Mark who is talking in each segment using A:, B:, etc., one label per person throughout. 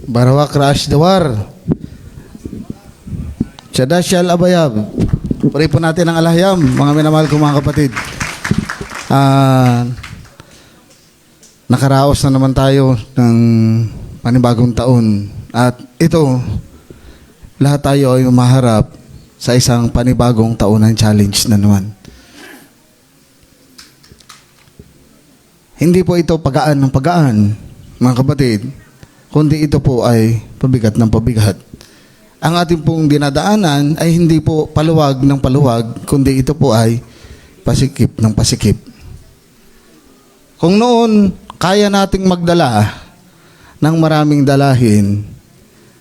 A: Barawak Rash Dawar. Chadasyal Abayab. Puri po natin ang alahyam, mga minamahal ko mga kapatid. Nakaraos na naman tayo ng panibagong taon. At ito, lahat tayo ay umaharap sa isang panibagong taonan challenge na naman. Hindi po ito pagaan ng pagaan, mga kapatid, kundi ito po ay pabigat ng pabigat. Ang ating pong dinadaanan ay hindi po paluwag ng paluwag, kundi ito po ay pasikip ng pasikip. Kung noon, kaya nating magdala ng maraming dalahin,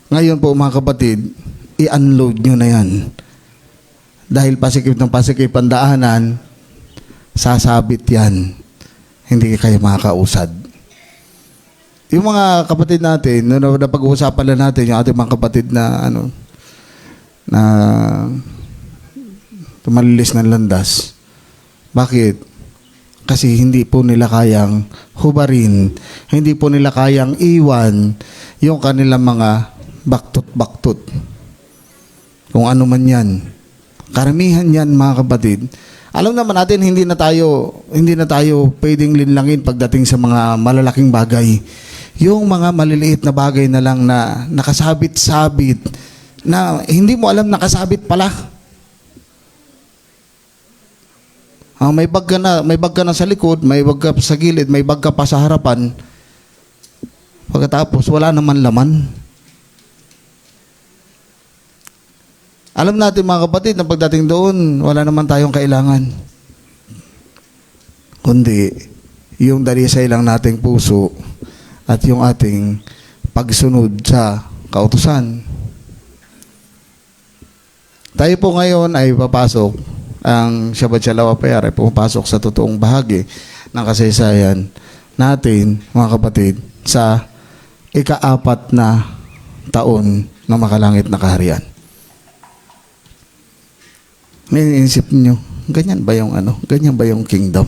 A: ngayon po mga kapatid, i-unload nyo na yan. Dahil pasikip ng pasikip ang daanan, sasabit yan. Hindi kayo makakausad. Yung mga kapatid natin, na pag-uusapan lang natin, yung ating mga kapatid na na tumalilis ng landas. Bakit? Kasi hindi po nila kayang hubarin, hindi po nila kayang iwan yung kanilang mga baktot-baktot. Kung ano man yan. Karamihan yan mga kapatid. Alam naman natin hindi na tayo pwedeng linlangin pagdating sa mga malalaking bagay. Yung mga maliliit na bagay na lang na nakasabit-sabit na hindi mo alam nakasabit pala. May bag ka na sa likod, may bag ka sa gilid, may bag ka pa sa harapan. Pagkatapos wala naman laman. Alam natin mga kapatid na pagdating doon, wala naman tayong kailangan. Kundi, yung dalisay lang nating puso at yung ating pagsunod sa kautusan. Tayo po ngayon ay papasok, ang Shabbat Shalom Apayar ay pumapasok sa totoong bahagi ng kasaysayan natin, mga kapatid, sa ika-4 na taon ng makalangit na kaharian. Iniisip nyo, ganyan ba yung kingdom?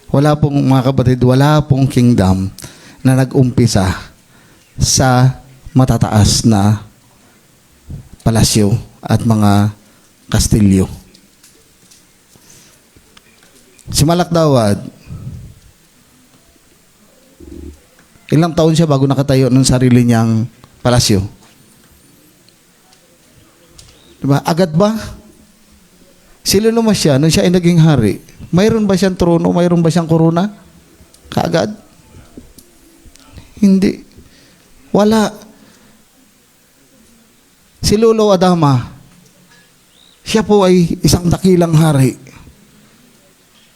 A: Wala pong, mga kapatid, wala pong kingdom na nag-umpisa sa matataas na palasyo at mga kastilyo. Si Malakdawad, ilang taon siya bago nakatayo ng sarili niyang palasyo? Diba? Agad ba? Sila naman siya, nung siya ay naging hari, mayroon ba siyang trono? Mayroon ba siyang korona? Kaagad? Hindi. Wala. Si Lolo Adama, siya po ay isang dakilang hari.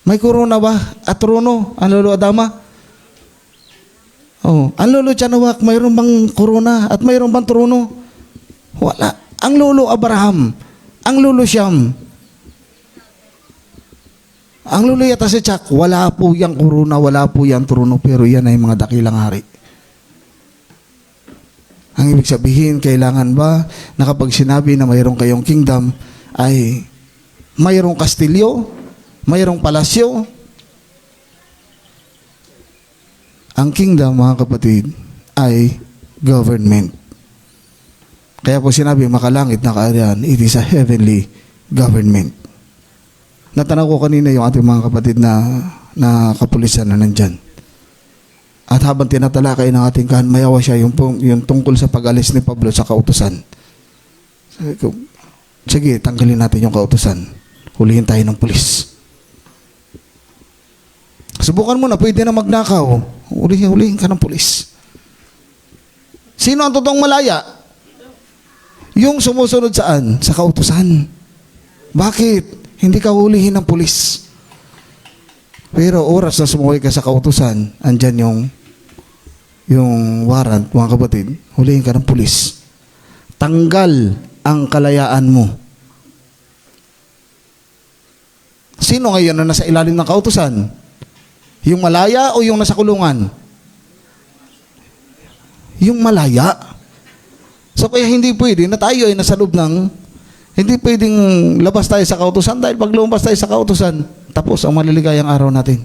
A: May korona ba at trono ang Lolo Adama? Ang Lolo Tianawak, mayroon bang korona at mayroon bang trono? Wala. Ang Lolo Abraham, ang Lolo Siyam, ang Lolo Yatasetsak, wala po yung korona, wala po yung trono, pero yan ay mga dakilang hari. Ang ibig sabihin, kailangan ba na kapag sinabi na mayroon kayong kingdom, ay mayroong kastilyo, mayroong palasyo? Ang kingdom, mga kapatid, ay government. Kaya po sinabi, makalangit na kaharian, it is a heavenly government. Natanaw ko kanina yung ating mga kapatid na kapulisan na nandyan. At habang tinatalakay ng ating kahan, mayawa siya yung tungkol sa pag-alis ni Pablo sa kautusan. Sabi ko, sige, tanggalin natin yung kautusan. Hulihin tayo ng pulis. Subukan mo na, pwede na magnakaw. Hulihin ka ng pulis. Sino ang totoong malaya? Yung sumusunod saan? Sa kautusan. Bakit? Hindi ka hulihin ng pulis. Pero oras na sumuwi ka sa kautusan, andyan yung warrant, mga kapatid, hulihin ka ng pulis. Tanggal ang kalayaan mo. Sino ngayon na nasa ilalim ng kautusan? Yung malaya o yung nasa kulungan? Yung malaya. So kaya hindi pwede na tayo ay nasa loob ng, hindi pwedeng labas tayo sa kautusan dahil pag lumabas tayo sa kautusan, tapos ang maliligayang araw natin.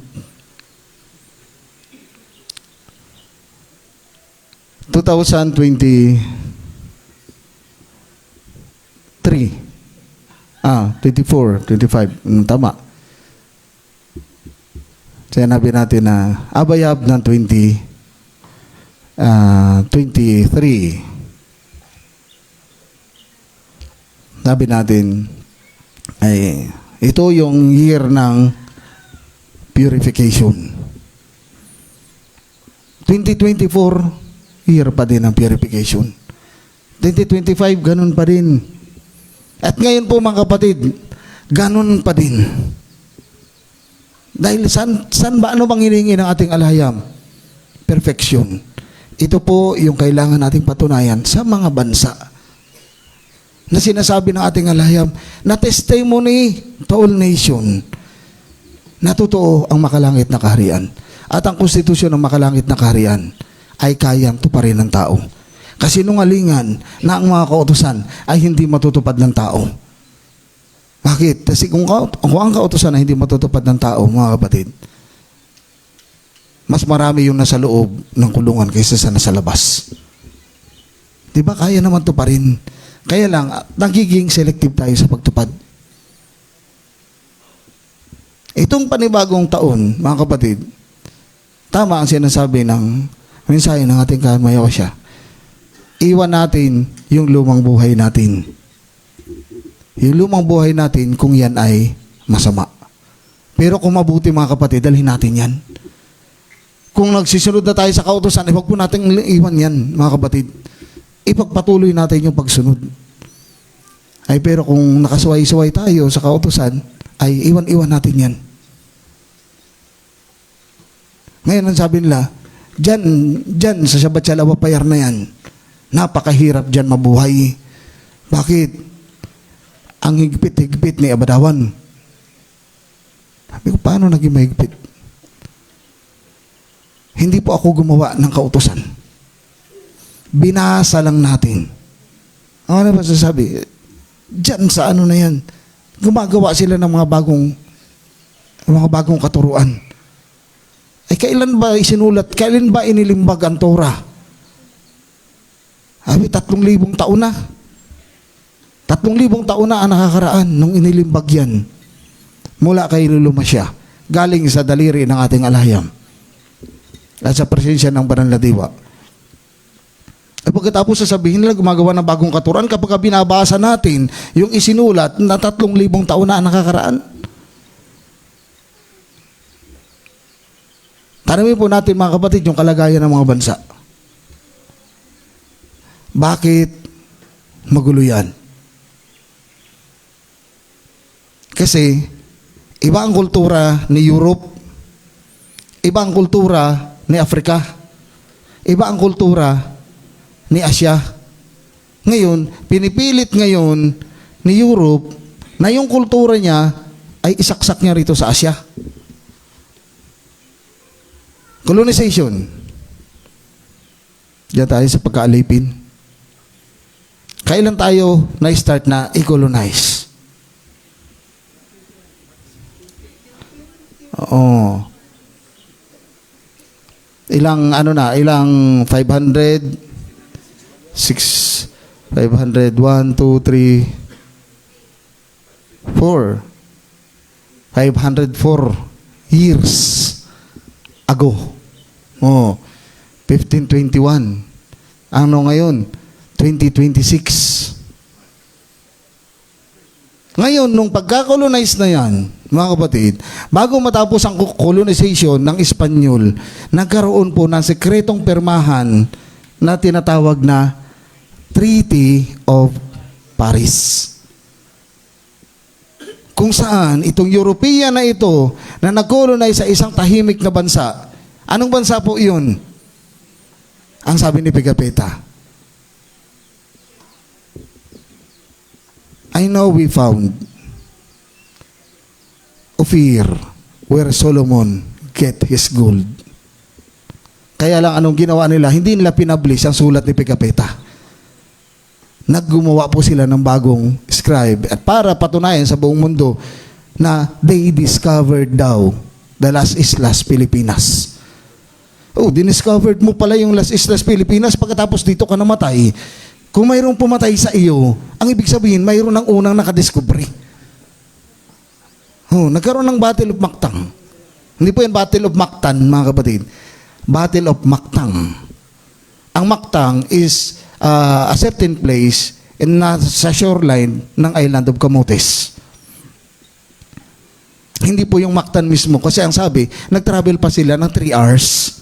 A: 2023. 24, 25. Tama. Sinabi natin na abayab ng 23. Sabi natin ay ito yung year ng purification. 2024, year pa din ng purification. 2025, ganun pa din. At ngayon po mga kapatid, ganun pa din. Dahil san ba, ano bang hiningi ng ating alhayam? Perfection. Ito po yung kailangan nating patunayan sa mga bansa na sinasabi ng ating alhayam na testimony to all nation na totoo ang makalangit na kaharian. At ang konstitusyon ng makalangit na kaharian ay kayang tuparin ng tao. Kasi nungalingan na ang mga kautusan ay hindi matutupad ng tao. Bakit? Kasi kung ang kautusan ay hindi matutupad ng tao, mga kapatid, mas marami yung nasa loob ng kulungan kaysa sa nasa labas. Diba? Kaya naman tuparin. Kaya lang, nagiging selective tayo sa pagtupad. Itong panibagong taon, mga kapatid, tama ang sinasabi ng mensahe ng ating Kamayawasya. Iwan natin yung lumang buhay natin. Yung lumang buhay natin kung yan ay masama. Pero kung mabuti mga kapatid, dalhin natin yan. Kung nagsisunod na tayo sa kautusan, huwag po natin iwan yan mga kapatid. Ipagpatuloy natin yung pagsunod. Ay pero kung nakasuway-suway tayo sa kautusan, ay iwan-iwan natin yan. Ngayon ang sabi nila, dyan sa Sabat-Shalawah Payar na yan, napakahirap dyan mabuhay. Bakit? Ang higpit-higpit ni Abadawan. Sabi ko, paano naging mahigpit? Hindi po ako gumawa ng kautusan. Binasa lang natin. Ano ba sasabi? Dyan sa ano na yan, gumagawa sila ng mga bagong katuruan. Ay kailan ba isinulat? Kailan ba inilimbag ang Torah? Sabi, 3,000 taon na. 3,000 taon na ang nakakaraan nung inilimbag yan. Mula kay Lumasya, galing sa daliri ng ating alhayam at sa presensya ng Banal na Diwa. At pagkatapos sasabihin nila gumagawa ng bagong katuruan kapag binabasa natin yung isinulat na 3,000 taon na ang nakakaraan. Tanungin po natin mga kapatid yung kalagayan ng mga bansa. Bakit magulo yan? Kasi iba ang kultura ni Europe, iba ang kultura ni Africa, iba ang kultura ni Asia. Ngayon, pinipilit ngayon ni Europe na yung kultura niya ay isaksak niya rito sa Asia. Colonization. Diyan tayo sa pagkaalipin. Kailan tayo na-start na i-colonize? Oo. Ilang 500, 1, 2, 3, 4. 504 years ago. 1521. Ano ngayon? 2026. Ngayon, nung pagka-colonize na yan, mga kapatid, bago matapos ang colonization ng Espanyol, nagkaroon po ng sekretong permahan na tinatawag na Treaty of Paris. Kung saan itong European na ito na nag-colonize sa isang tahimik na bansa. Anong bansa po iyon? Ang sabi ni Pigafetta, I know we found Ophir where Solomon get his gold. Kaya lang anong ginawa nila? Hindi nila pinablish ang sulat ni Pigafetta. Naggumawa po sila ng bagong scribe at para patunayan sa buong mundo na they discovered daw the Las Islas Pilipinas. Oh, diniscovered mo pala yung Las Islas Pilipinas pagkatapos dito ka namatay. Kung mayroong pumatay sa iyo, ang ibig sabihin, mayroon ng unang nakadiscovery. Oh, nagkaroon ng Battle of Mactan. Hindi po yan Battle of Mactan, mga kapatid. Battle of Mactan. Ang Mactan is a certain place sa shoreline ng island of Camotes. Hindi po yung Mactan mismo. Kasi ang sabi, nag-travel pa sila ng 3 hours.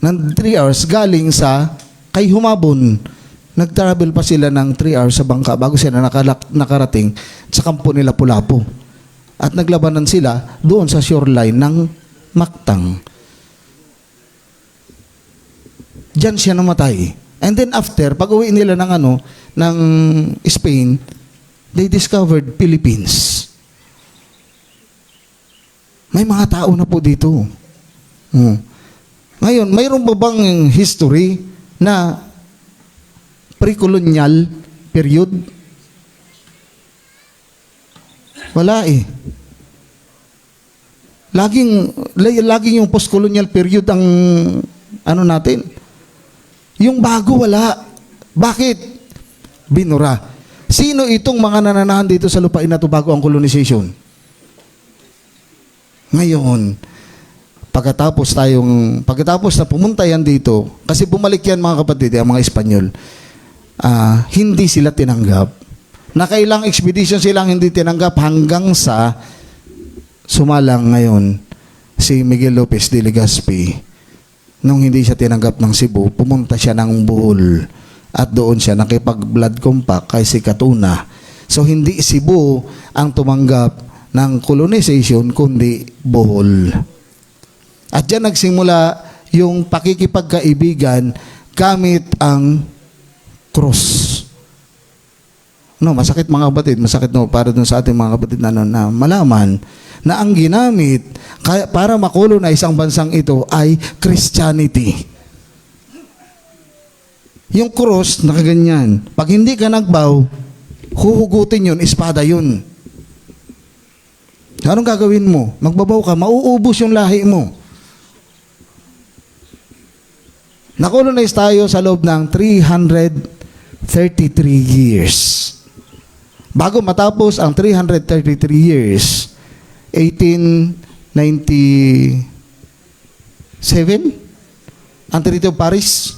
A: Ng 3 hours galing sa kay Humabon. Nag-travel pa sila ng 3 hours sa bangka bago sila nakarating sa kampo nila Pulapo. At naglabanan sila doon sa shoreline ng Mactan. Diyan siya namatay. And then after, pag uwi nila ng Spain, they discovered Philippines. May mga tao na po dito. Ngayon, mayroon ba bang history na pre-colonial period? Wala eh. Laging yung post-colonial period ang natin. Yung bago, wala. Bakit? Binura. Sino itong mga nananahan dito sa lupain na ito bago ang colonization? Ngayon, pagkatapos na pumunta yan dito, kasi bumalik yan mga kapatid, ang mga Espanyol, hindi sila tinanggap. Nakailang expedition silang hindi tinanggap hanggang sa sumalang ngayon si Miguel Lopez de Legazpi. Nung hindi siya tinanggap ng Cebu, pumunta siya ng Bohol at doon siya nakipag-blood compact kay si Catuna. So hindi Cebu ang tumanggap ng colonization kundi Bohol. At diyan nagsimula yung pakikipagkaibigan gamit ang cross. No, masakit mga kapatid, masakit para dun sa ating mga kapatid na malaman na ang ginamit para makolonize ang bansang ito ay Christianity. Yung cross, nakaganyan. Pag hindi ka nagbow, huhugutin yun, espada yun. Anong gagawin mo? Magbabaw ka, mauubos yung lahi mo. Nakolonize tayo sa loob ng 333 years. Bago matapos ang 333 years, 1897, ang Treaty of Paris,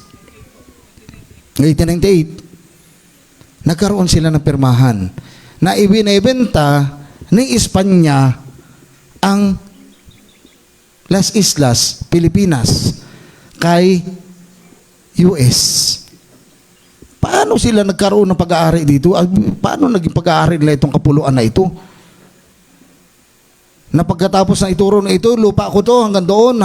A: 1898, nagkaroon sila ng pirmahan na ibinebenta ni Espanya ang Las Islas Pilipinas kay US. Paano sila nagkaroon ng pag-aari dito? Paano naging pag-aari nila itong kapuluan na ito? Na pagkatapos ng ituro na ito, lupa ko to, hanggang doon,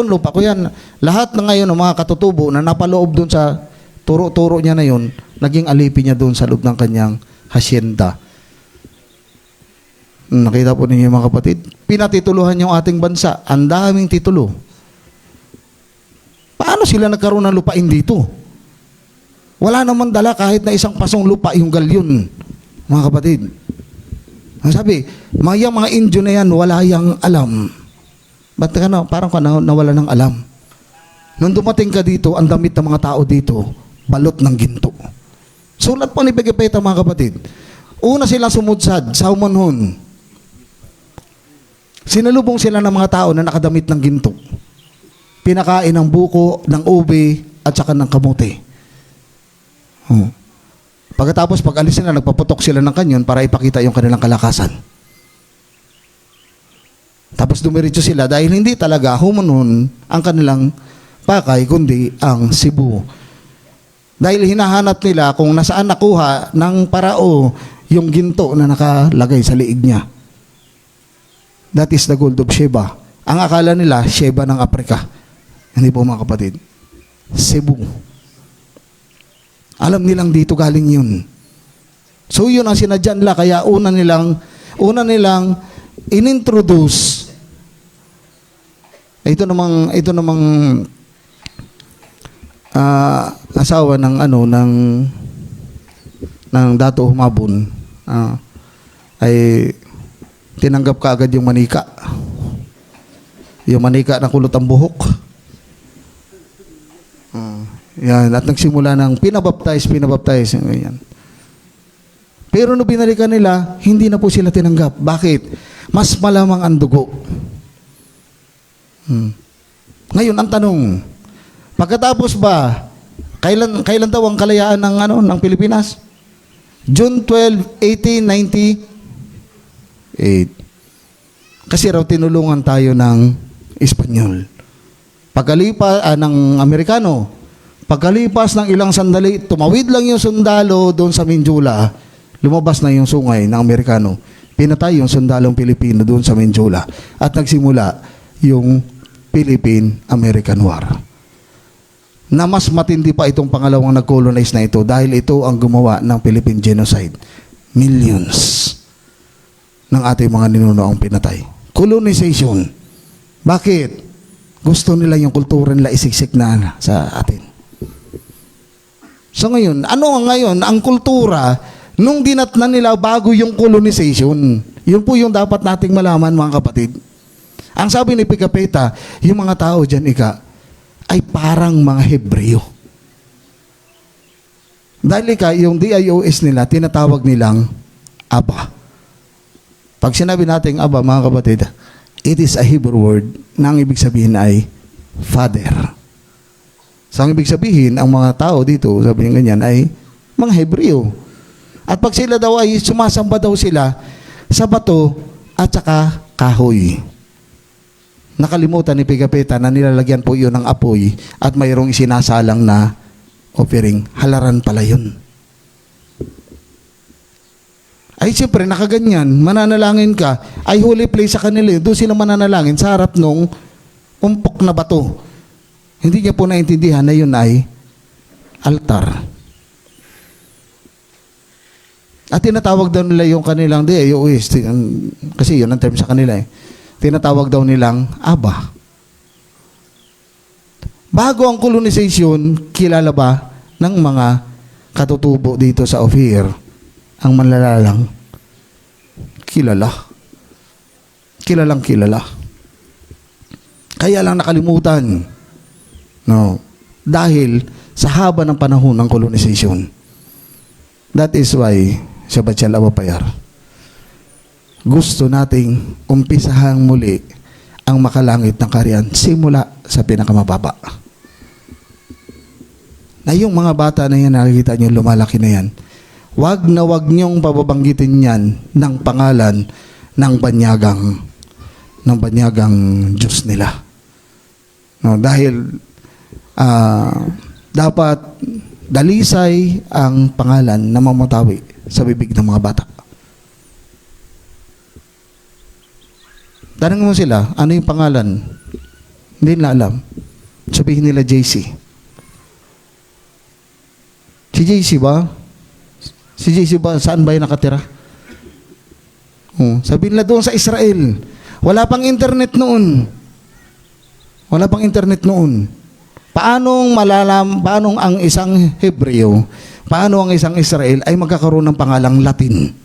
A: lupa ko yan. Lahat na ngayon ng mga katutubo na napaloob doon sa turo-turo niya na yun, naging alipin niya doon sa loob ng kanyang hasyenda. Nakita po ninyo mga kapatid, pinatituluhan yung ating bansa. Ang daming titulo. Paano sila nagkaroon ng lupain dito? Wala naman dala kahit na isang pasong lupa yung galyon, mga kapatid. Ang sabi, mga Indio na yan, wala yang alam. Ba't parang ka nawala ng alam? Nung dumating ka dito, ang damit ng mga tao dito, balot ng ginto. Sulat po ni Pegepeta, mga kapatid. Una silang sumudsad sa Humanhon. Sinalubong sila ng mga tao na nakadamit ng ginto. Pinakain ng buko, ng ube, at saka ng kamote. Pagkatapos pag-alis nila, nagpaputok sila ng kanyon para ipakita yung kanilang kalakasan. Tapos dumiretso sila dahil hindi talaga Humanhon ang kanilang pakay kundi ang Cebu. Dahil hinahanap nila kung nasaan nakuha ng parao yung ginto na nakalagay sa liig niya. That is the gold of Sheba. Ang akala nila, Sheba ng Afrika. Hindi po mga kapatid. Cebu. Alam nilang dito galing yun. So yun ang sinadya nila. Kaya una nilang inintroduce. Ito namang asawa ng Dato Humabon ay tinanggap kaagad yung manika. Yung manika na kulot ang buhok. Yan, at nagsimula ng pinabaptize, ganyan. Pero no binalikan nila, hindi na po sila tinanggap. Bakit? Mas malamang ang dugo. Ngayon, ang tanong, pagkatapos ba, kailan daw ang kalayaan ng Pilipinas? June 12, 1898. Kasi raw tinulungan tayo ng Espanyol. Ng Amerikano. Pagkalipas ng ilang sandali, tumawid lang yung sundalo doon sa Mindula. Lumabas na yung sungay ng Amerikano. Pinatay yung sundalong Pilipino doon sa Mindula. At nagsimula yung Philippine-American War. Na mas matindi pa itong pangalawang nag-colonize na ito dahil ito ang gumawa ng Philippine Genocide. Millions ng ating mga ninuno ang pinatay. Colonization. Bakit? Gusto nila yung kultura nila isiksik na sa atin. So ngayon, ang kultura nung dinatnan nila bago yung colonization? Yun po yung dapat nating malaman, mga kapatid. Ang sabi ni Pigapetta, yung mga tao dyan, ay parang mga Hebreo. Dahil yung DIOS nila, tinatawag nilang Aba. Pag sinabi natin Aba, mga kapatid, it is a Hebrew word na ang ibig sabihin ay Father. So, ang ibig sabihin, ang mga tao dito, sabi niya ganyan, ay mga Hebreo. At pag sila daw ay sumasamba daw sila sa bato at saka kahoy. Nakalimutan ni Pigapetta na nilalagyan po yun ng apoy at mayroong isinasalang na offering. Halaran pala yun. Ay siyempre, nakaganyan, mananalangin ka, ay holy place sa kanila. Doon sila mananalangin sa harap nung umpok na bato. Hindi niya po naintindihan na yun ay altar. At tinatawag daw nila yung kanilang DIOS, kasi yun ang term sa kanila eh. Tinatawag daw nilang Aba. Bago ang colonization, kilala ba ng mga katutubo dito sa Ophir? Ang manlalalang kilala. Kilalang kilala. Kaya lang nakalimutan. No. Dahil sa haba ng panahon ng colonization. That is why sa Bachal Awapayar, gusto nating umpisahang muli ang makalangit ng kaharian simula sa pinakamababa. Na yung mga bata na yan, nakikita nyo, lumalaki na yan, wag na wag niyong pababanggitin yan ng pangalan ng banyagang Diyos nila. No, dahil dapat dalisay ang pangalan na mamatawi sa bibig ng mga bata. Tanong mo sila, ano yung pangalan? Hindi nila alam. Sabihin nila JC. Si JC ba? Si JC ba, saan ba yung nakatira? Sabihin nila doon sa Israel. Wala pang internet noon. Paanong ang isang Hebreo, paano ang isang Israel ay magkakaroon ng pangalang Latin?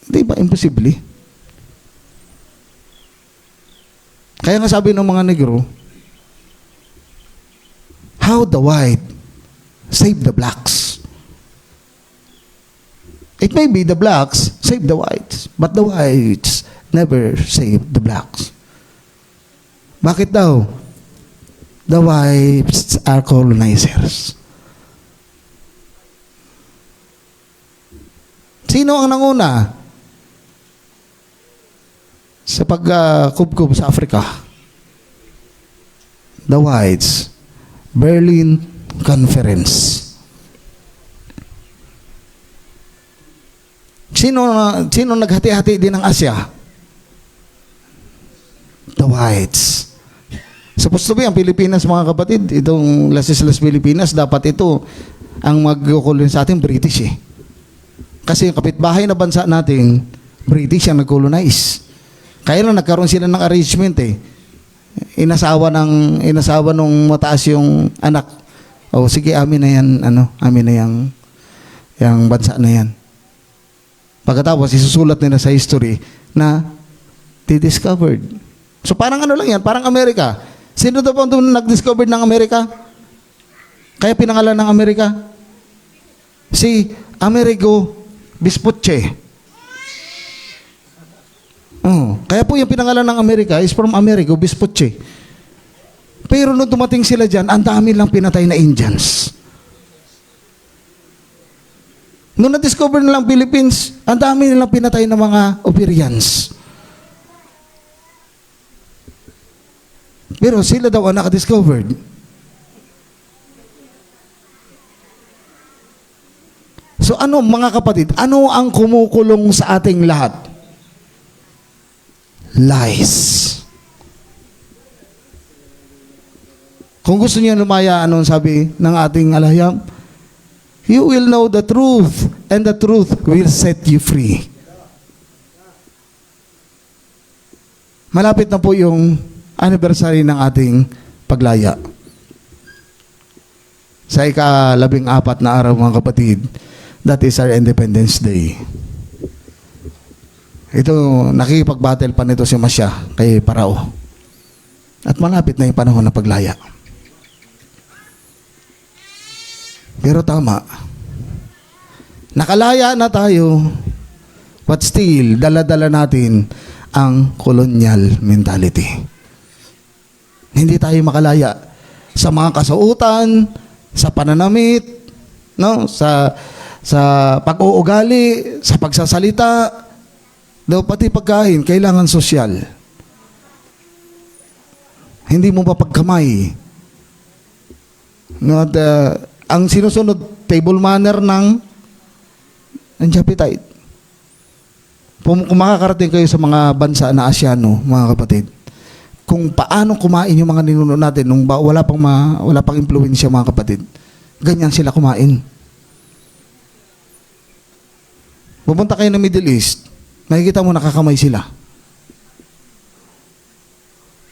A: Di ba? Imposible. Kaya nga sabi ng mga negro, how the white save the blacks. It may be the blacks save the whites, but the whites never save the blacks. Bakit daw? The whites are colonizers. Sino ang nanguna sa pagkubkob sa Africa? The whites. Berlin Conference. Sino naghati-hati din ng Asya? The whites. Supposed to be ang Pilipinas, mga kapatid, itong Las Islas Pilipinas, dapat ito ang mag-colonize sa atin, British eh. Kasi yung kapitbahay na bansa natin, British ang nag-colonize. Kaya lang nagkaroon sila ng arrangement eh. Inasawa nung mataas yung anak. O sige, amin na yan, amin na yung bansa na yan. Pagkatapos, isusulat nila sa history na they discovered. So parang lang yan, parang Amerika. Sino daw po ang nag-discover ng Amerika? Kaya pinangalan ng Amerika? Si Amerigo Vespucci. Kaya po yung pinangalan ng Amerika is from Amerigo Vespucci. Pero nung dumating sila dyan, ang dami lang pinatay na Indians. Nung na-discover nilang Philippines, ang dami nilang pinatay na mga Oberians. Pero sila daw ang nakadiscovered. So ano mga kapatid, ano ang kumukulong sa ating lahat? Lies. Kung gusto niyo lumaya, anong sabi ng ating alahayam? You will know the truth, and the truth will set you free. Malapit na po yung anniversary ng ating paglaya. Sa ika-14 na araw, mga kapatid, that is our Independence Day. Ito, nakikipag-battle pa nito si Masya kay Parao. At malapit na yung panahon ng paglaya. Pero tama, nakalaya na tayo, but still, dala-dala natin ang colonial mentality. Hindi tayo makalaya sa mga kasuotan, sa pananamit, no? sa pag-uugali, sa pagsasalita, daw pati pagkain, kailangan sosyal. Hindi mo mapagkamay. No, ang sinusunod, table manner ng appetite. Kung makakarating kayo sa mga bansa na Asyano, mga kapatid, kung paano kumain yung mga ninuno natin nung wala pang impluwensya, mga kapatid, ganyan sila kumain. Pupunta kayo ng Middle East, makikita mo nakakamay sila.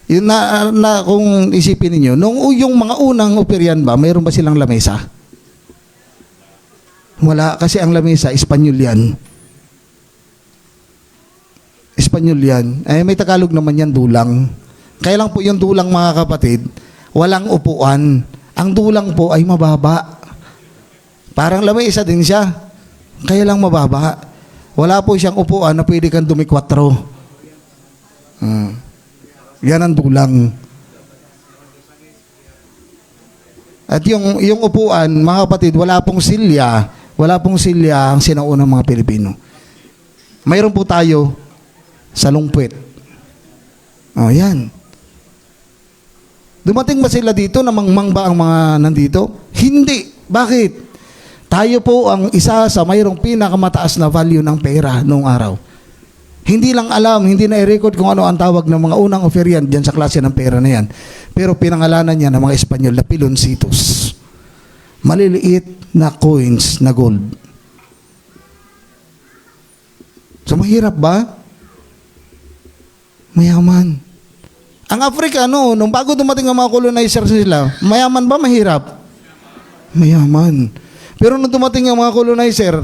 A: Yun na kung isipin niyo, nung yung mga unang Operian ba, mayroon ba silang lamesa? Wala, kasi ang lamesa, Espanyol yan. Espanyol yan. Eh, may Tagalog naman yan, dulang. Kaya lang po yung dulang, mga kapatid, walang upuan. Ang dulang po ay mababa. Parang lamesa din siya. Kaya lang mababa. Wala po siyang upuan na pwede kang dumikwatro. Yan ang dulang. At yung upuan, mga kapatid, wala pong silya. Wala pong silya ang sinaunang mga Pilipino. Mayroon po tayo sa lungpit. Yan. Dumating ba sila dito na mangmang ba ang mga nandito? Hindi. Bakit? Tayo po ang isa sa mayroong pinakamataas na value ng pera noong araw. Hindi lang alam, hindi na i-record kung ano ang tawag ng mga unang Operian dyan sa klase ng pera na yan. Pero pinangalanan niya ng mga Espanyol na piloncitos. Maliliit na coins na gold. So mahirap ba? Mayaman. Ang Africa, nung bago dumating ang mga colonizer sila, mayaman ba, mahirap? Mayaman. Pero nung dumating ang mga colonizer,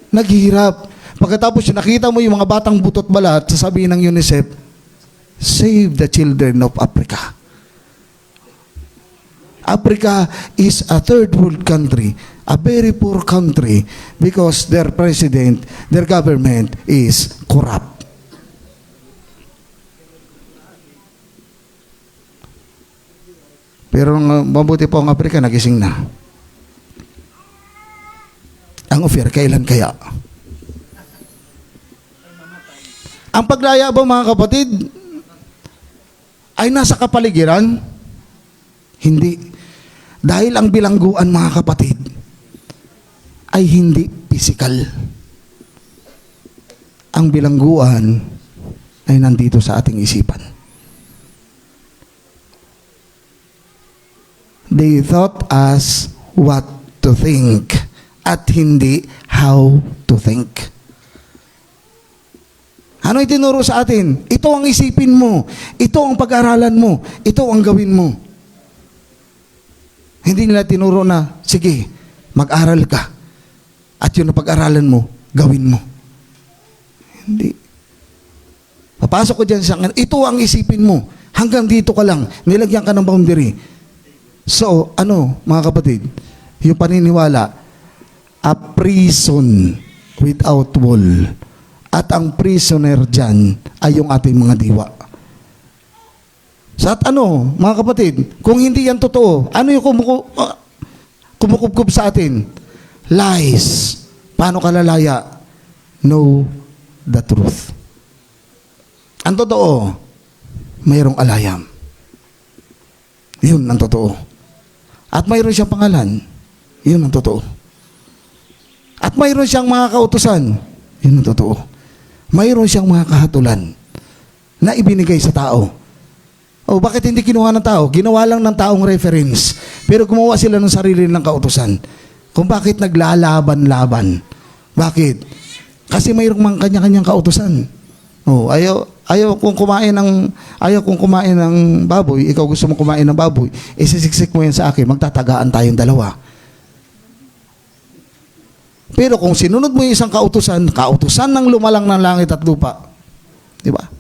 A: naghihirap. Pagkatapos nakita mo yung mga batang butot balat, sasabihin ng UNICEF, save the children of Africa. Africa is a third world country, a very poor country, because their president, their government is corrupt. Pero mabuti po ang Africa, nagising na. Ang offer, kailan kaya? Ang paglaya ba, mga kapatid, ay nasa kapaligiran? Hindi. Dahil ang bilangguan, mga kapatid, ay hindi physical. Ang bilangguan ay nandito sa ating isipan. They taught us what to think at hindi how to think. Ano itinuro sa atin? Ito ang isipin mo. Ito ang pag-aralan mo. Ito ang gawin mo. Hindi nila tinuro na, sige, mag-aral ka. At yun na pag-aralan mo, gawin mo. Hindi. Papasok ko dyan sa ito ang isipin mo. Hanggang dito ka lang. Nilagyan ka ng boundary. So, ano, mga kapatid, yung paniniwala, a prison without wall. At ang prisoner dyan ay yung ating mga diwa. Sa at ano, mga kapatid, kung hindi yan totoo, ano yung kumukubkub sa atin? Lies. Paano ka lalaya? Know the truth. Ang totoo, mayroong alayam. Yun ang totoo. At mayroon siyang pangalan. Yun ang totoo. At mayroon siyang mga kautusan. Yun ang totoo. Mayroon siyang mga kahatulan na ibinigay sa tao. O bakit hindi kinuha ng tao? Ginawa lang ng taong reference. Pero gumawa sila ng sarili ng kautusan. Kung bakit naglalaban-laban. Bakit? Kasi mayroong mga kanya-kanyang kautusan. Oh, ayaw kung kumain ng baboy, ikaw gusto mong kumain ng baboy, isisiksik mo yan sa akin, magtatagaan tayong dalawa. Pero kung sinunod mo yung isang kautusan ng lumalang ng langit at lupa, di ba?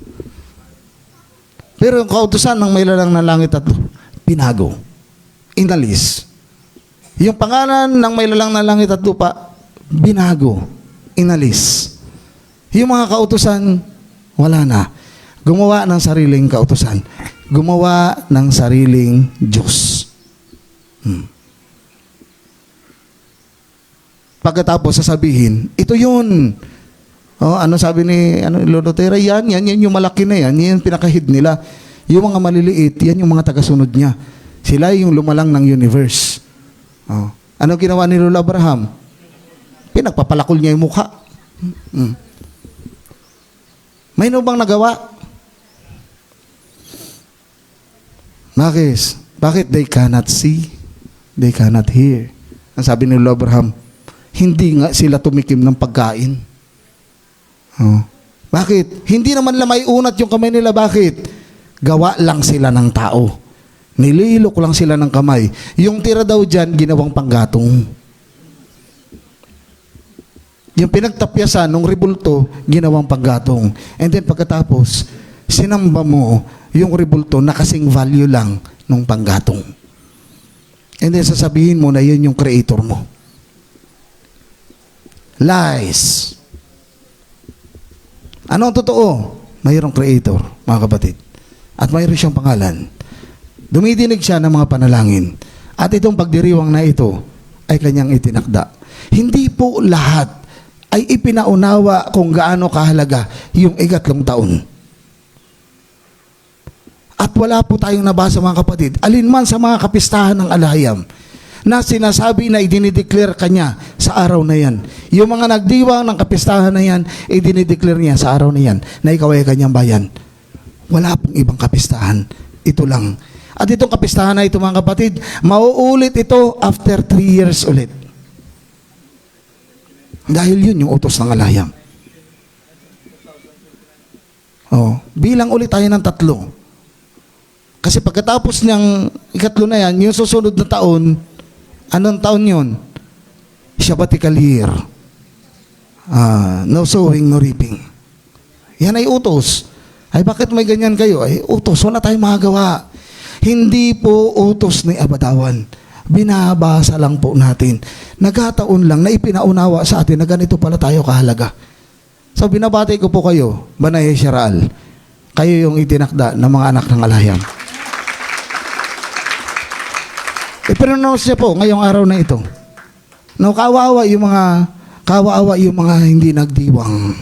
A: Pero yung kautusan ng may lalang ng langit at lupa, pinago, inalis. Yung pangalan ng may lalang ng langit at lupa, binago, inalis. Yung mga kautusan, wala na. Gumawa ng sariling kautusan. Gumawa ng sariling Diyos. Pagkatapos sasabihin, ito yun. Oh, ano sabi ni Lord Otero? Yan yung malaki na yan. Yan yung pinakahid nila. Yung mga maliliit, yan yung mga tagasunod niya. Sila yung lumalang ng universe. Oh. Ano ginawa ni Lord Abraham? Pinagpapalakol niya yung mukha. May bang nagawa? Bakit they cannot see? They cannot hear. Ang sabi ni Abraham, hindi nga sila tumikim ng pagkain. Oh. Bakit? Hindi naman nila may unat yung kamay nila. Bakit? Gawa lang sila ng tao. Nililok lang sila ng kamay. Yung tira daw dyan, ginawang panggatong. Yung pinagtapyasan ng rebulto, ginawang paggatong. And then pagkatapos, sinamba mo yung rebulto na kasing value lang ng panggatong. And then sasabihin mo na yun yung creator mo. Lies. Ano ang totoo? Mayroong creator, mga kapatid. At mayroon siyang pangalan. Dumidinig siya ng mga panalangin. At itong pagdiriwang na ito ay kanyang itinakda. Hindi po lahat ay ipinaunawa kung gaano kahalaga yung 3 taon. At wala po tayong nabasa, mga kapatid, alinman sa mga kapistahan ng alayam na sinasabi na idinideclare kanya sa araw na yan. Yung mga nagdiwang ng kapistahan na yan, idinideclare niya sa araw na yan na ikaw ay kanyang bayan. Wala pong ibang kapistahan. Ito lang. At itong kapistahan na ito, mga kapatid, mauulit ito after 3 years ulit. Dahil yun yung utos ng alayam. Oh, bilang ulit tayo ng 3. Kasi pagkatapos niyang 3 na yan, yung susunod na taon, anong taon yun? Sabbatical year. No sowing, no reaping. Yan ay utos. Ay bakit may ganyan kayo? Ay utos, wala tayong magagawa. Hindi po utos ni Abadawan. Binabasa lang po natin. Nagkataon lang na ipinaunawa sa atin na ganito pala tayo kahalaga. So binabati ko po kayo, Banay Sharal. Kayo yung itinakda ng mga anak ng alayam. I-pronounce niya po ngayong araw na ito. No, kawawa yung mga hindi nagdiwang.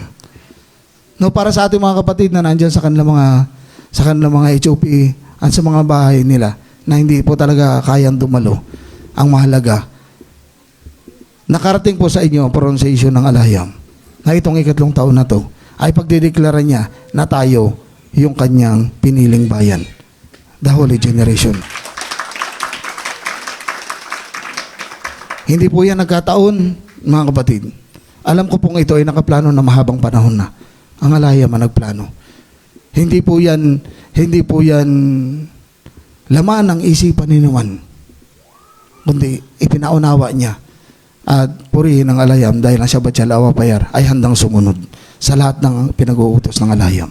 A: No, para sa ating mga kapatid na nandiyan sa kanilang mga HOP at sa mga bahay nila na hindi po talaga kayang dumalo. Ang mahalaga, nakarating po sa inyo ang pronunciation ng alayam na itong 3 taon na to ay pagdideklara niya na tayo yung kanyang piniling bayan, the Holy Generation. Hindi po yan nagkataon, mga kapatid. Alam ko pong ito ay nakaplano na mahabang panahon na. Ang alayam ang nagplano. Hindi po yan laman ng isipan ni naman, kundi ipinaunawa niya at purihin ng alayam dahil ang Shabbat Shalawa Payar ay handang sumunod sa lahat ng pinag-uutos ng alayam.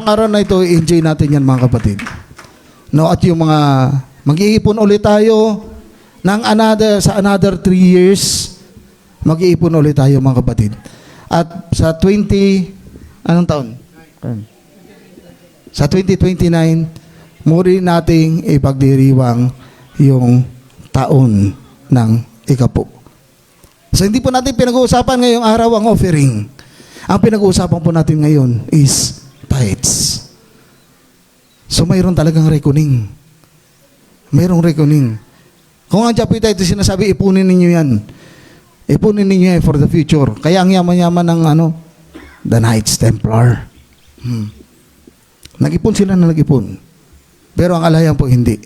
A: araw na ito, enjoy natin yan mga kapatid. No, at yung mga mag-iipon ulit tayo ng another 3 years, mag-iipon ulit tayo mga kapatid. At sa anong taon? Sa 2029, muli nating ipagdiriwang yung taon ng ikapo. So hindi po natin pinag-uusapan ngayong araw ang offering. Ang pinag-uusapan po natin ngayon is tithes. So mayroon talagang reckoning. Mayroong reckoning. Kung ang Japita ito sinasabi, ipunin ninyo yan. Ipunin ninyo yan for the future. Kaya ang yaman-yaman ng the Knights Templar. Nag-ipon sila na nag-ipon. Pero ang alayan po hindi.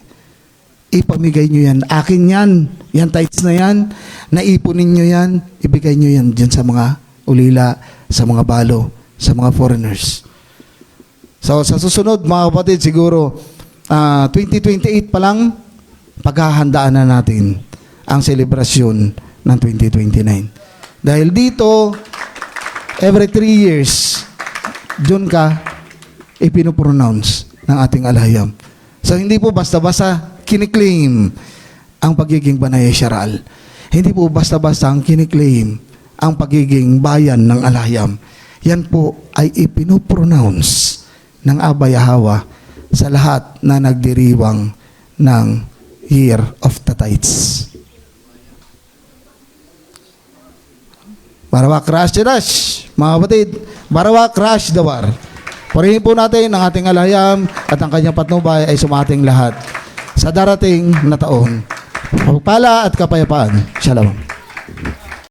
A: Ipamigay nyo yan. Akin yan. Yan tithes na yan. Naipunin nyo yan. Ibigay nyo yan dyan sa mga ulila, sa mga balo, sa mga foreigners. So, sa susunod, mga kapatid, siguro, 2028 pa lang, paghahandaan na natin ang selebrasyon ng 2029. Dahil dito, every 3 years, doon ka ipinopronounce ng ating alhayam. So, hindi po basta-basta kiniklaim ang pagiging Banaya Sharal. Hindi po basta-basta ang kiniklaim ang pagiging bayan ng alhayam. Yan po ay ipinopronounce ng Abba Yahweh sa lahat na nagdiriwang ng Year of the Tithes. Barawak Rash Dash, mga kapatid, Barawak Rash Dawar. Purihin po natin ang ating alhayam at ang kanyang patnubay ay sumating lahat sa darating na taon. Pagpala at kapayapaan. Shalom.